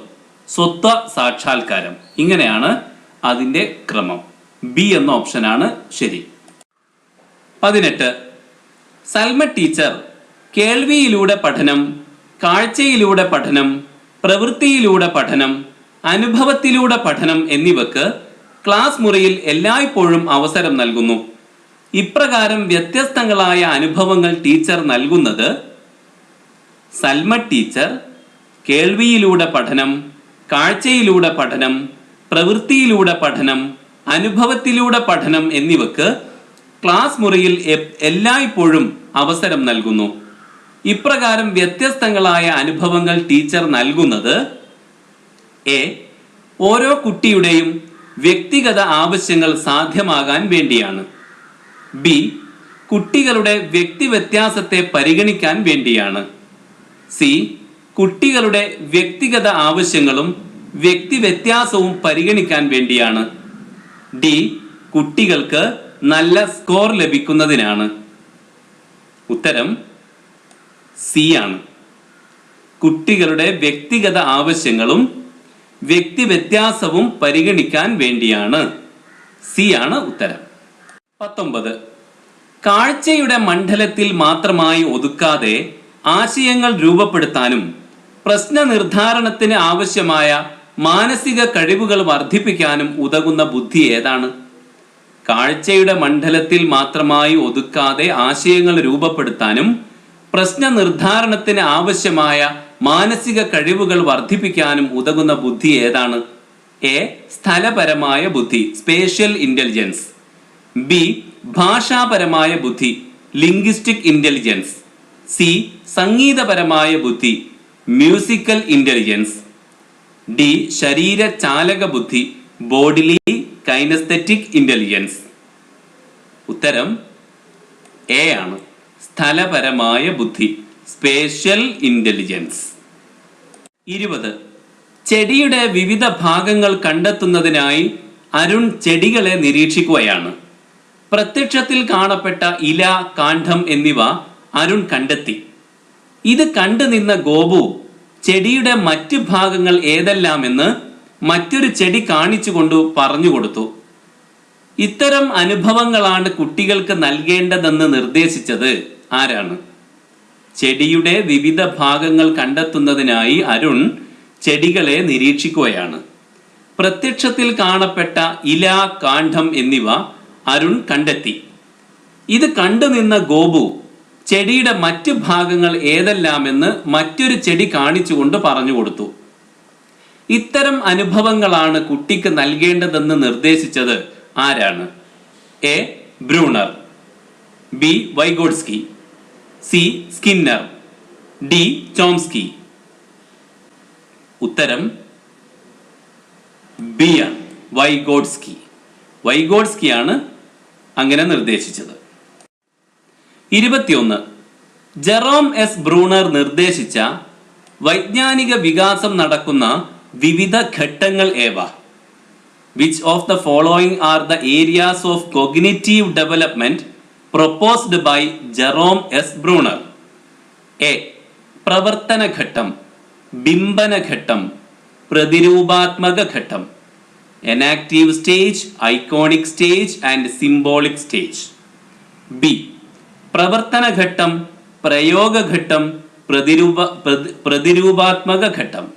സ്വത്വ സാക്ഷാത്കാരം. ഇങ്ങനെയാണ് അതിൻ്റെ ക്രമം. ബി എന്ന ഓപ്ഷനാണ് ശരി. 18. സൽമ ടീച്ചർ കേൾവിയിലൂടെ പഠനം, കാഴ്ചയിലൂടെ പഠനം, പ്രവൃത്തിയിലൂടെ പഠനം, അനുഭവത്തിലൂടെ പഠനം എന്നിവക്ക് ക്ലാസ് മുറിയിൽ എല്ലായ്പ്പോഴും അവസരം നൽകുന്നു. ഇപ്രകാരം വ്യത്യസ്തങ്ങളായ അനുഭവങ്ങൾ ടീച്ചർ നൽകുന്നത് സൽമ ടീച്ചർ കേൾവിയിലൂടെ പഠനം, കാഴ്ചയിലൂടെ പഠനം, പ്രവൃത്തിയിലൂടെ പഠനം, അനുഭവത്തിലൂടെ പഠനം എന്നിവക്ക് ക്ലാസ് മുറിയിൽ എല്ലായ്പ്പോഴും അവസരം നൽകുന്നു. ഇപ്രകാരം വ്യത്യസ്തങ്ങളായ അനുഭവങ്ങൾ ടീച്ചർ നൽകുന്നത് എ. ഓരോ കുട്ടിയുടെയും വ്യക്തിഗത ആവശ്യങ്ങൾ സാധ്യമാകാൻ വേണ്ടിയാണ്. ബി. കുട്ടികളുടെ വ്യക്തിവ്യത്യാസത്തെ പരിഗണിക്കാൻ വേണ്ടിയാണ്. സി. കുട്ടികളുടെ വ്യക്തിഗത ആവശ്യങ്ങളും വ്യക്തിവ്യത്യാസവും പരിഗണിക്കാൻ വേണ്ടിയാണ്. ഡി. കുട്ടികൾക്ക് നല്ല സ്കോർ ലഭിക്കുന്നതിനാണ്. ഉത്തരം സി ആണ്. കുട്ടികളുടെ വ്യക്തിഗത ആവശ്യങ്ങളും വ്യക്തിവ്യത്യാസവും പരിഗണിക്കാൻ വേണ്ടിയാണ്. സി ആണ് ഉത്തരം. 19. കാഴ്ചയുടെ മണ്ഡലത്തിൽ മാത്രമായി ഒതുക്കാതെ ആശയങ്ങൾ രൂപപ്പെടുത്താനും പ്രശ്ന നിർദ്ധാരണത്തിന് ആവശ്യമായ മാനസിക കഴിവുകൾ വർദ്ധിപ്പിക്കാനും ഉതകുന്ന ബുദ്ധി ഏതാണ്? കാഴ്ചയുടെ മണ്ഡലത്തിൽ മാത്രമായി ഒതുക്കാതെ ആശയങ്ങൾ രൂപപ്പെടുത്താനും പ്രശ്ന നിർദ്ധാരണത്തിന് ആവശ്യമായ മാനസിക കഴിവുകൾ വർദ്ധിപ്പിക്കാനും ഉതകുന്ന ബുദ്ധി ഏതാണ്? എ. സ്ഥലപരമായ ബുദ്ധി, സ്പേഷ്യൽ ഇന്റലിജൻസ്. ബി. ഭാഷാപരമായ ബുദ്ധി, ലിംഗ്വിസ്റ്റിക് ഇന്റലിജൻസ്. സി. സംഗീതപരമായ ബുദ്ധി, മ്യൂസിക്കൽ ഇന്റലിജൻസ്. ഡി. ശരീര ചാലക ബുദ്ധി, ബോഡിലി കൈനസ്തെറ്റിക് ഇന്റലിജൻസ്. ഉത്തരം എ ആണ്. സ്ഥലപരമായ ബുദ്ധി, സ്പേഷ്യൽ ഇന്റലിജൻസ്. 20. ചെടിയുടെ വിവിധ ഭാഗങ്ങൾ കണ്ടെത്തുന്നതിനായി അരുൺ ചെടികളെ നിരീക്ഷിക്കുകയാണ്. പ്രത്യക്ഷത്തിൽ കാണപ്പെട്ട ഇല, കാണ്ഡം എന്നിവ അരുൺ കണ്ടെത്തി. ഇത് കണ്ടു നിന്ന ഗോപു ചെടിയുടെ മറ്റ് ഭാഗങ്ങൾ ഏതെല്ലാമെന്ന് മറ്റൊരു ചെടി കാണിച്ചുകൊണ്ട് പറഞ്ഞു കൊടുത്തു. ഇത്തരം അനുഭവങ്ങളാണ് കുട്ടികൾക്ക് നൽകേണ്ടതെന്ന് നിർദ്ദേശിച്ചത് ആരാണ്? ചെടിയുടെ വിവിധ ഭാഗങ്ങൾ കണ്ടെത്തുന്നതിനായി അരുൺ ചെടികളെ നിരീക്ഷിക്കുകയാണ്. പ്രത്യക്ഷത്തിൽ കാണപ്പെട്ട ഇല, കാണ്ഡം എന്നിവ അരുൺ കണ്ടെത്തി. ഇത് കണ്ടുനിന്ന ഗോപു ചെടിയുടെ മറ്റ് ഭാഗങ്ങൾ ഏതെല്ലാമെന്ന് മറ്റൊരു ചെടി കാണിച്ചുകൊണ്ട് പറഞ്ഞു കൊടുത്തു. ഇത്തരം അനുഭവങ്ങളാണ് കുട്ടിക്ക് നൽകേണ്ടതെന്ന് നിർദ്ദേശിച്ചത് ആരാണ്? A. Bruner. B. Vygotsky. C. Skinner. D. Chomsky. ഉത്തരം ബി ആണ്. വൈഗോഡ്സ്കി. വൈഗോഡ്സ്കിയാണ് അങ്ങനെ നിർദ്ദേശിച്ചത്. 21. ജെറോം എസ് ബ്രൂണർ നിർദ്ദേശിച്ച വൈജ്ഞാനിക വികാസം നടക്കുന്ന വിവിധ ഘട്ടങ്ങൾ ഏവ? Which of the following are the areas of cognitive development proposed by Jerome S. Bruner? A. പ്രവർത്തന ഘട്ടം, ബിംബന ഘട്ടം, പ്രതിരൂപാത്മക ഘട്ടം. Enactive stage, iconic stage and symbolic stage. B. പ്രവർത്തന ഘട്ടം, പ്രയോഗ ഘട്ടം, പ്രതിരൂപാത്മക ഘട്ടം.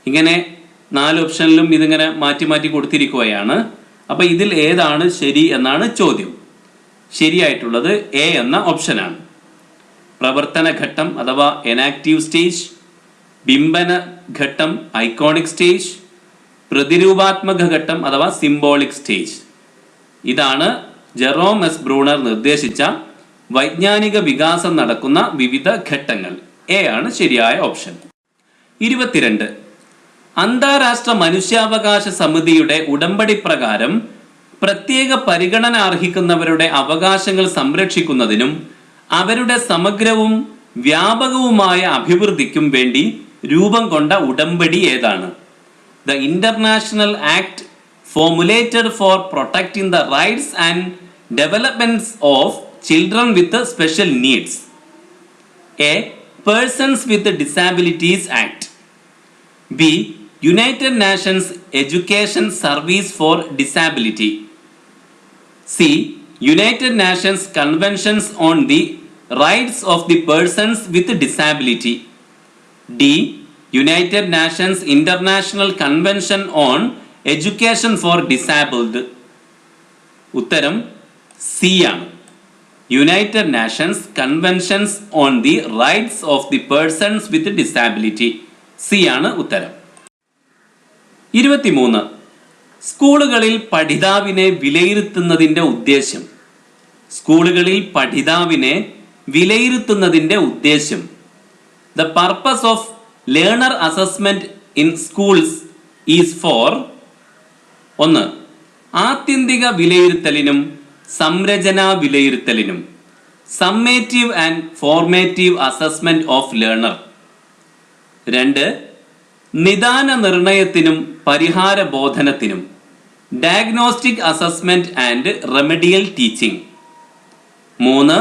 ഇങ്ങനെ 4 ഓപ്ഷനിലും ഇതിങ്ങനെ മാറ്റി മാറ്റി കൊടുത്തിരിക്കുകയാണ്. അപ്പൊ ഇതിൽ ഏതാണ് ശരി എന്നാണ് ചോദ്യം. ശരിയായിട്ടുള്ളത് എ എന്ന ഓപ്ഷനാണ്. പ്രവർത്തന ഘട്ടം അഥവാ എനാക്റ്റീവ് സ്റ്റേജ്, ബിംബന ഘട്ടം ഐക്കോണിക് സ്റ്റേജ്, പ്രതിരൂപാത്മക ഘട്ടം അഥവാ സിംബോളിക് സ്റ്റേജ്. ഇതാണ് ജെറോം എസ് ബ്രൂണർ നിർദ്ദേശിച്ച വൈജ്ഞാനിക വികാസം നടക്കുന്ന വിവിധ ഘട്ടങ്ങൾ. എ ആണ് ശരിയായ ഓപ്ഷൻ. 22. അന്താരാഷ്ട്ര മനുഷ്യാവകാശ സമിതിയുടെ ഉടമ്പടി പ്രകാരം പ്രത്യേക പരിഗണന അർഹിക്കുന്നവരുടെ അവകാശങ്ങൾ സംരക്ഷിക്കുന്നതിനും അവരുടെ സമഗ്രവും വ്യാപകവുമായ അഭിവൃദ്ധിക്കും വേണ്ടി രൂപം കൊണ്ട ഉടമ്പടി ഏതാണ്? The International Act formulated for protecting the rights and developments of children with special needs. A. Persons with Disabilities Act. B. United Nations Education Service for Disability. C. United Nations Conventions on the Rights of the Persons with Disability. D. United Nations International Convention on Education for Disabled. ഉത്തരം C ആണ്. United Nations conventions on the rights of the persons with disability. C ആണ് ഉത്തരം. 23. സ്കൂളുകളിൽ പഠിതാവിനെ വിലയിരുത്തുന്നതിൻ്റെ ഉദ്ദേശ്യം. സ്കൂളുകളിൽ പഠിതാവിനെ വിലയിരുത്തുന്നതിൻ്റെ ഉദ്ദേശ്യം. The purpose of learner assessment in schools is for 1. ആത്യന്തിക വിലയിരുത്തലിനും സംരചനാ വിലയിരുത്തലിനും summative and formative assessment of learner. 2. നിദാന നിർണയത്തിനും പരിഹാര ബോധനത്തിനും diagnostic assessment and remedial teaching. 3.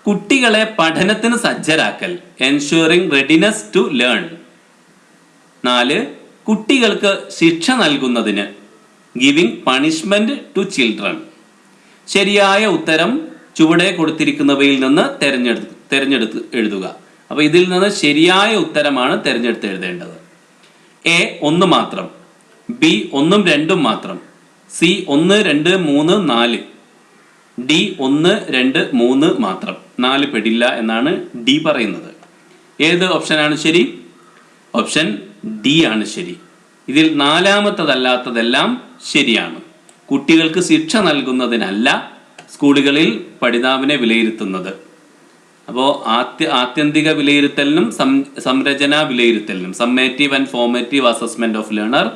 കുട്ടികളെ പഠനത്തിന് സജ്ജരാക്കൽ എൻഷുറിംഗ് റെഡിനെസ് ടു ലേൺ. 4. കുട്ടികൾക്ക് ശിക്ഷ നൽകുന്നതിന് ഗിവിംഗ് പണിഷ്മെന്റ് ടു ചിൽഡ്രൻ. ശരിയായ ഉത്തരം ചുവടെ കൊടുത്തിരിക്കുന്നവയിൽ നിന്ന് തെരഞ്ഞെടുത്ത് എഴുതുക. അപ്പോൾ ഇതിൽ നിന്ന് ശരിയായ ഉത്തരമാണ് തെരഞ്ഞെടുത്ത് എഴുതേണ്ടത്. എ 1 മാത്രം, ബി 1ഉം 2ഉം മാത്രം, സി 1, 2, 3, 4, ഡി 1, 2, 3 മാത്രം. 4 പെടില്ല എന്നാണ് ഡി പറയുന്നത്. ഏത് ഓപ്ഷനാണ് ശരി? ഓപ്ഷൻ ഡി ആണ് ശരി. ഇതിൽ നാലാമത്തതല്ലാത്തതെല്ലാം ശരിയാണ്. കുട്ടികൾക്ക് ശിക്ഷ നൽകുന്നതിനല്ല സ്കൂളുകളിൽ പഠിതാവിനെ വിലയിരുത്തുന്നത്. അപ്പോൾ ആത്യന്തിക വിലയിരുത്തലിനും സംരചനാ വിലയിരുത്തലിനും summative and formative assessment of learner,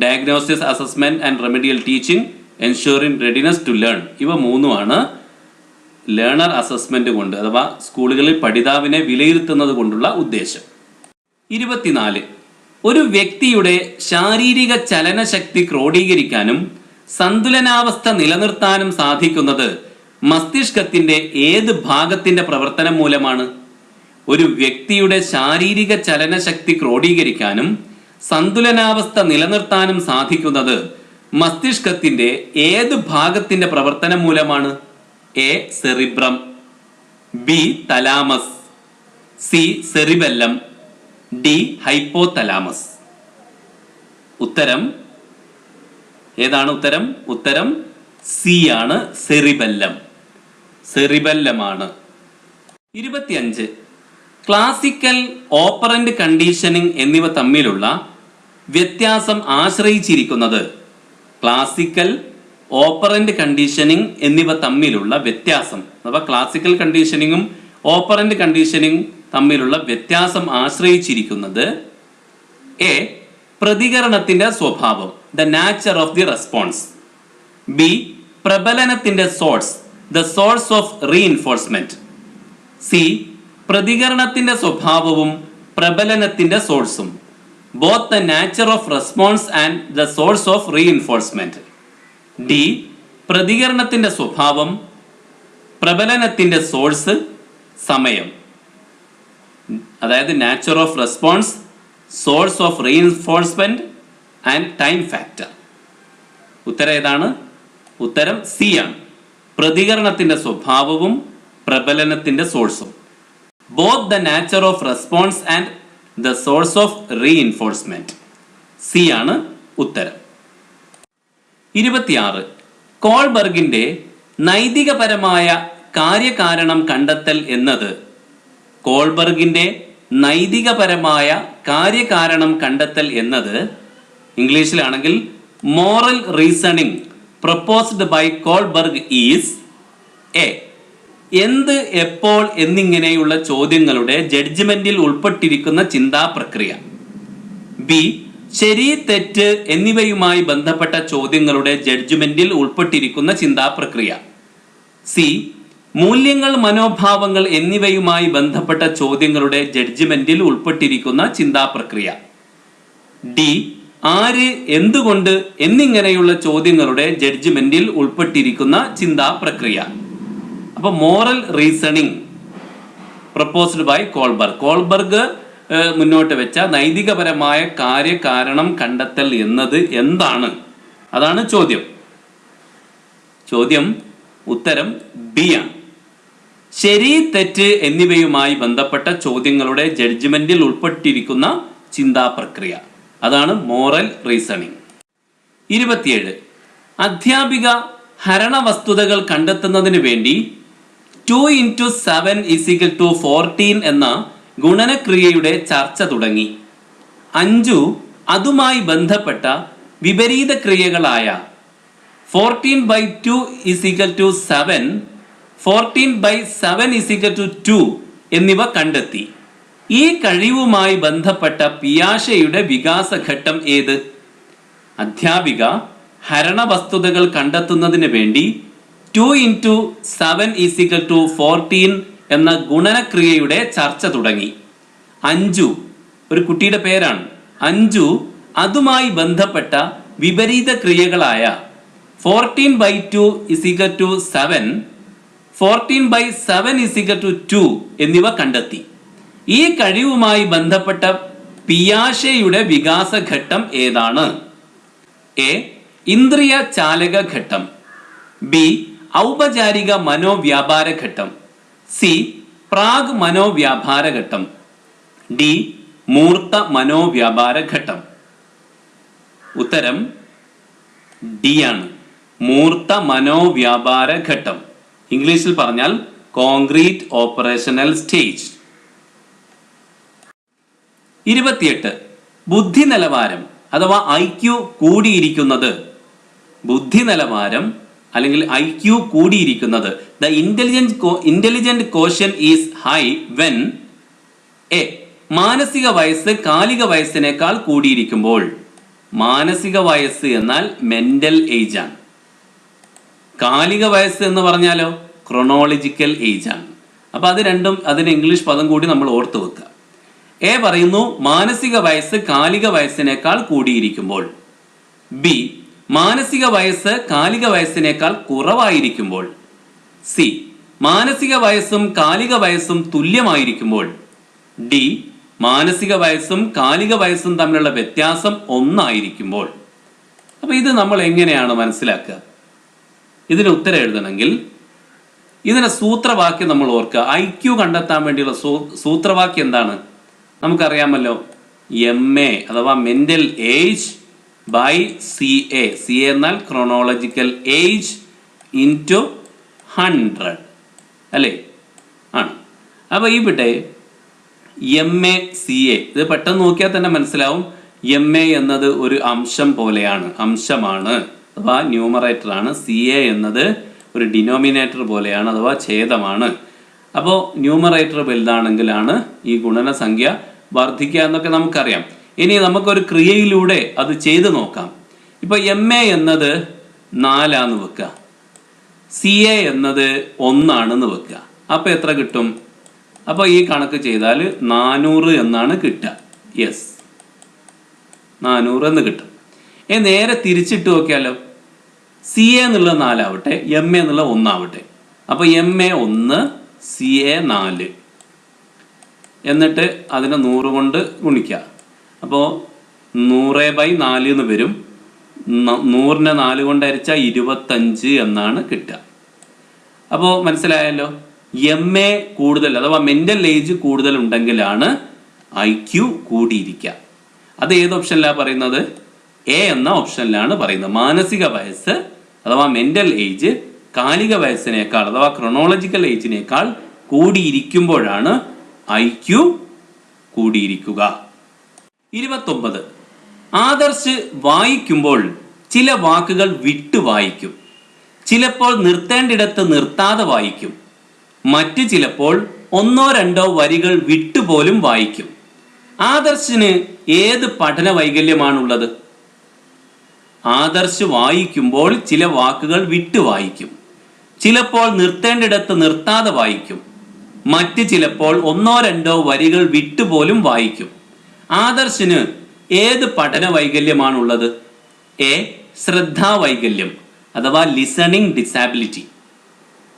diagnosis assessment and remedial teaching, ensuring readiness to learn, ഇവ മൂന്നുമാണ് ലേണർ അസസ്മെന്റ് കൊണ്ട് അഥവാ സ്കൂളുകളിൽ പഠിതാവിനെ വിലയിരുത്തുന്നത് കൊണ്ടുള്ള ഉദ്ദേശം. 24. ഒരു വ്യക്തിയുടെ ശാരീരിക ചലനശക്തി ക്രോഡീകരിക്കാനും സന്തുലനാവസ്ഥ നിലനിർത്താനും സാധിക്കുന്നത് മസ്തിഷ്കത്തിന്റെ ഏത് ഭാഗത്തിന്റെ പ്രവർത്തനം മൂലമാണ്? ഒരു വ്യക്തിയുടെ ശാരീരിക ചലനശക്തി ക്രോഡീകരിക്കാനും സന്തുലനാവസ്ഥ നിലനിർത്താനും സാധിക്കുന്നത് മസ്തിഷ്കത്തിന്റെ ഏത് ഭാഗത്തിന്റെ പ്രവർത്തനം മൂലമാണ്? A cerebrum, B thalamus, C cerebellum, D hypothalamus. ഉത്തരം ഏതാണ്? ഉത്തരം സി ആണ്, സെറിബെല്ലം. സെറിബെല്ലമാണ്. 25. ക്ലാസിക്കൽ, ഓപ്പറന്റ് കണ്ടീഷനിങ് എന്നിവ തമ്മിലുള്ള വ്യത്യാസം ആശ്രയിച്ചിരിക്കുന്നത്. ക്ലാസിക്കൽ, ഓപ്പറന്റ് കണ്ടീഷനിങ് എന്നിവ തമ്മിലുള്ള വ്യത്യാസം അഥവാ ക്ലാസിക്കൽ കണ്ടീഷനിങ്ങും ഓപ്പറന്റ് കണ്ടീഷനിങ് തമ്മിലുള്ള വ്യത്യാസം ആശ്രയിച്ചിരിക്കുന്നത് എ പ്രതികരണത്തിന്റെ സ്വഭാവം, the nature of the response. B പ്രബലനത്തിന്റെ source, the source of reinforcement. C പ്രതികരണത്തിന്റെ സ്വഭാവവും പ്രബലനത്തിന്റെ സോഴ്സും, both the nature of response and the source of reinforcement. D പ്രതികരണത്തിന്റെ സ്വഭാവം, പ്രബലനത്തിന്റെ സോഴ്സ്, സമയം. അതായത് nature of response, source of reinforcement and time factor. ഉത്തരം ഏതാണ്? ഉത്തരം സി ആണ്. പ്രതികരണത്തിന്റെ സ്വഭാവവും പ്രബലനത്തിന്റെ സോഴ്സും, both the nature of response and the source of reinforcement. C ആണ് ഉത്തരം. 26. കോൾബർഗിന്റെ നൈതികപരമായ കാര്യകാരണം കണ്ടെത്തൽ എന്നത്. കോൾബർഗിന്റെ നൈതികപരമായ കാര്യകാരണം കണ്ടെത്തൽ എന്നത് ഇംഗ്ലീഷിലാണെങ്കിൽ moral reasoning proposed by Kohlberg is a എന്ത്, എപ്പോൾ എന്നിങ്ങനെയുള്ള ചോദ്യങ്ങളുടെ ജഡ്ജ്മെന്റിൽ ഉൾപ്പെട്ടിരിക്കുന്ന ചിന്താ പ്രക്രിയ. ബി ശരി, തെറ്റ് എന്നിവയുമായി ബന്ധപ്പെട്ട ചോദ്യങ്ങളുടെ ജഡ്ജ്മെന്റിൽ ഉൾപ്പെട്ടിരിക്കുന്ന ചിന്താ പ്രക്രിയ. സി മൂല്യങ്ങൾ, മനോഭാവങ്ങൾ എന്നിവയുമായി ബന്ധപ്പെട്ട ചോദ്യങ്ങളുടെ ജഡ്ജ്മെന്റിൽ ഉൾപ്പെട്ടിരിക്കുന്ന ചിന്താ പ്രക്രിയ. ഡി ആര്, എന്തുകൊണ്ട് എന്നിങ്ങനെയുള്ള ചോദ്യങ്ങളുടെ ജഡ്ജ്മെന്റിൽ ഉൾപ്പെട്ടിരിക്കുന്ന ചിന്താ പ്രക്രിയ. അപ്പൊ moral reasoning proposed by Kohlberg മുന്നോട്ട് വെച്ച നൈതികപരമായ കാര്യകാരണം കണ്ടെത്തൽ എന്നത് എന്താണ്? അതാണ് ചോദ്യം. ഉത്തരം ബി ആണ്. ശരി, തെറ്റ് എന്നിവയുമായി ബന്ധപ്പെട്ട ചോദ്യങ്ങളുടെ ജഡ്ജ്മെന്റിൽ ഉൾപ്പെട്ടിരിക്കുന്ന ചിന്താ പ്രക്രിയ, അതാണ് മോറൽ റീസണിങ്. 27. അധ്യാപിക ഹരണവസ്തുതകൾ കണ്ടെത്തുന്നതിന് വേണ്ടി 2 × 7 = 14 എന്ന ഗുണനക്രിയയുടെ ചർച്ച തുടങ്ങി. അഞ്ജു അതുമായി ബന്ധപ്പെട്ട വിപരീത ക്രിയകളായ 14/2 = 7, 14/7 = 2 എന്നിവ കണ്ടെത്തി. ഈ കഴിവുമായി ബന്ധപ്പെട്ട പിയാഷെയുടെ വികാസഘട്ടം ഏത്? അധ്യാപിക ഹരണവസ്തുതകൾ കണ്ടെത്തുന്നതിന് വേണ്ടി 2 × 7 = 14 എന്ന ഗുണനക്രിയയുടെ ചർച്ച തുടങ്ങി. അഞ്ജു, ഒരു കുട്ടിയുടെ പേരാണ്. അഞ്ജു അതുമായി ബന്ധപ്പെട്ട വിപരീത ക്രിയകളായ 14/2 = 7, 14/7 = 2 എന്നിവ കണ്ടെത്തി. ഈ കഴിവുമായി ബന്ധപ്പെട്ട പിയാഷെയുടെ വികാസഘട്ടം ഏതാണ്? എ. ഇന്ദ്രിയ ചാലക ഘട്ടം, ബി. ഔപചാരിക മനോവ്യാപാര ഘട്ടം, സി. പ്രാഗ് മനോവ്യാപാര ഘട്ടം, ഡി. മൂർത്ത മനോവ്യാപാര ഘട്ടം. ഉത്തരം ഡി ആണ്, മൂർത്ത മനോവ്യാപാര ഘട്ടം. ഇംഗ്ലീഷിൽ പറഞ്ഞാൽ കോൺക്രീറ്റ് ഓപ്പറേഷണൽ സ്റ്റേജ്. 28. ബുദ്ധി നിലവാരം അഥവാ IQ കൂടിയിരിക്കുന്നത്. ബുദ്ധി നിലവാരം അല്ലെങ്കിൽ IQ കൂടിയിരിക്കുന്നത്. The intelligent quotient is high when A. മാനസിക വയസ്സ് കാലിക വയസ്സിനേക്കാൾ കൂടിയിരിക്കുമ്പോൾ. മാനസിക വയസ്സ് എന്നാൽ മെന്റൽ ഏജ് ആണ്. കാലിക വയസ്സ് എന്ന് പറഞ്ഞാലോ ക്രോണോളജിക്കൽ ഏജ് ആണ്. അപ്പൊ അത് രണ്ടും, അതിന് ഇംഗ്ലീഷ് പദം കൂടി നമ്മൾ ഓർത്തു വെക്കുക. എ പറയുന്നു മാനസിക വയസ്സ് കാലിക വയസ്സിനേക്കാൾ കൂടിയിരിക്കുമ്പോൾ. ബി. മാനസിക വയസ്സ് കാലിക വയസ്സിനേക്കാൾ കുറവായിരിക്കുമ്പോൾ. സി. മാനസിക വയസ്സും കാലിക വയസ്സും തുല്യമായിരിക്കുമ്പോൾ. ഡി. മാനസിക വയസ്സും കാലിക വയസ്സും തമ്മിലുള്ള വ്യത്യാസം 1 ആയിരിക്കുമ്പോൾ. അപ്പൊ ഇത് നമ്മൾ എങ്ങനെയാണ് മനസ്സിലാക്കുക? ഇതിന് ഉത്തരം എഴുതണമെങ്കിൽ ഇതിനെ സൂത്രവാക്യം നമ്മൾ ഓർക്കുക. IQ കണ്ടെത്താൻ വേണ്ടിയുള്ള സൂത്രവാക്യം എന്താണ്? നമുക്കറിയാമല്ലോ, MA അഥവാ mental age by CA. CA എന്നാൽ ക്രോണോളജിക്കൽ ഏജ് ഇൻറ്റു 100 അല്ലേ? ആണ്. അപ്പൊ ഇവിടെ MA CA ഇത് പെട്ടെന്ന് നോക്കിയാൽ തന്നെ മനസ്സിലാവും. MA എന്നത് ഒരു അംശം പോലെയാണ്, അംശമാണ് അഥവാ ന്യൂമറേറ്റർ ആണ്. CA എന്നത് ഒരു ഡിനോമിനേറ്റർ പോലെയാണ് അഥവാ ഛേദമാണ്. അപ്പോൾ ന്യൂമറേറ്റർ വലുതാണെങ്കിലാണ് ഈ ഗുണനസംഖ്യ വർദ്ധിക്കുക എന്നൊക്കെ നമുക്കറിയാം. ഇനി നമുക്കൊരു ക്രിയയിലൂടെ അത് ചെയ്തു നോക്കാം. ഇപ്പൊ MA എന്നത് 4 ആണെന്ന് വെക്കുക, CA എന്നത് 1 ആണെന്ന് വെക്കുക. അപ്പൊ എത്ര കിട്ടും? അപ്പൊ ഈ കണക്ക് ചെയ്താൽ 400 എന്നാണ് കിട്ടുക. യെസ്, 400 എന്ന് കിട്ടും. നേരെ തിരിച്ചിട്ട് നോക്കിയാലോ, CA എന്നുള്ളത് 4 ആവട്ടെ, MA എന്നുള്ളത് 1 ആവട്ടെ. അപ്പൊ MA 1, CA 4, എന്നിട്ട് അതിനെ 100 കൊണ്ട് ഗുണിക്കുക. അപ്പോൾ 100/4 എന്ന് വരും. 100നെ 4 കൊണ്ട് ഹരിച്ചാൽ 25 എന്നാണ് കിട്ടുക. അപ്പോൾ മനസ്സിലായല്ലോ, MA കൂടുതൽ അഥവാ മെന്റൽ ഏജ് കൂടുതൽ ഉണ്ടെങ്കിലാണ് IQ കൂടിയിരിക്കുക. അത് ഏത് ഓപ്ഷനിലാണ് പറയുന്നത്? എ എന്ന ഓപ്ഷനിലാണ് പറയുന്നത്. മാനസിക വയസ്സ് അഥവാ മെന്റൽ ഏജ് കാലിക വയസ്സിനേക്കാൾ അഥവാ ക്രോണോളജിക്കൽ ഏജിനേക്കാൾ കൂടിയിരിക്കുമ്പോഴാണ് IQ കൂടിയിരിക്കുക. 29. ആദർശ് വായിക്കുമ്പോൾ ചില വാക്കുകൾ വിട്ടു വായിക്കും. ചിലപ്പോൾ നിർത്തേണ്ടിടത്ത് നിർത്താതെ വായിക്കും. മറ്റു ചിലപ്പോൾ 1-2 വരികൾ വിട്ടുപോലും വായിക്കും. ആദർശിന് ഏത് പഠന വൈകല്യമാണുള്ളത്? ആദർശ് വായിക്കുമ്പോൾ ചില വാക്കുകൾ വിട്ടു വായിക്കും. ചിലപ്പോൾ നിർത്തേണ്ടിടത്ത് നിർത്താതെ വായിക്കും. മറ്റ് ചിലപ്പോൾ 1-2 വരികൾ വിട്ടുപോലും വായിക്കും. ആദർശിന് ഏത് പഠന വൈകല്യമാണുള്ളത്? എ. ശ്രദ്ധാവൈകല്യം അഥവാ ലിസണിംഗ് ഡിസാബിലിറ്റി.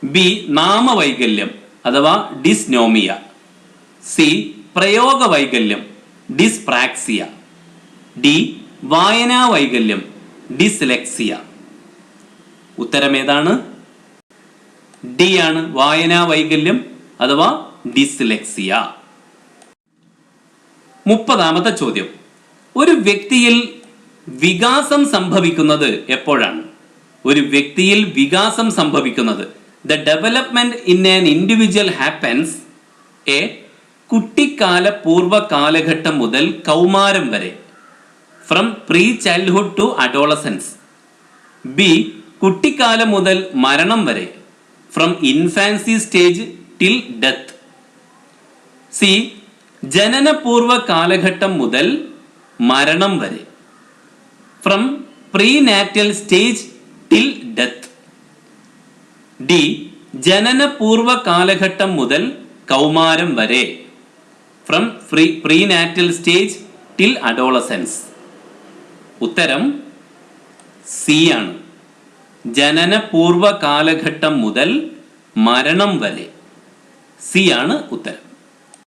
ബി. നാമവൈകല്യം അഥവാ ഡിസ്നോമിയ. സി. പ്രയോഗ വൈകല്യം ഡിസ്പ്രാക്സിയ. ഡി വായനാ വൈകല്യം ഡിസ്ലെക്സിയ. ഉത്തരം ഏതാണ്? ഡി ആണ്, വായനാ വൈകല്യം അഥവാ ഡിസ്ലെക്സിയ. 30ാമത്തെ ചോദ്യം. ഒരു വ്യക്തിയിൽ വികാസം സംഭവിക്കുന്നത് എപ്പോഴാണ്? ഒരു വ്യക്തിയിൽ വികാസം സംഭവിക്കുന്നത് the development in an individual happens A കുട്ടിക്കാല പൂർവ്വ കാലഘട്ടം മുതൽ കൗമാരം വരെ, from pre childhood to adolescence. B കുട്ടിക്കാലം മുതൽ മരണം വരെ, from infancy stage till death. C ജനനപൂർവ്വ കാലഘട്ടം മുതൽ മരണം വരെ, from prenatal stage till death. D ജനനപൂർവ്വ കാലഘട്ടം മുതൽ കൗമാരം വരെ, from prenatal stage till adolescence. ഉത്തരം സി ആണ്, ജനനപൂർവ്വ കാലഘട്ടം മുതൽ മരണം വരെ. സി ആണ് ഉത്തരം.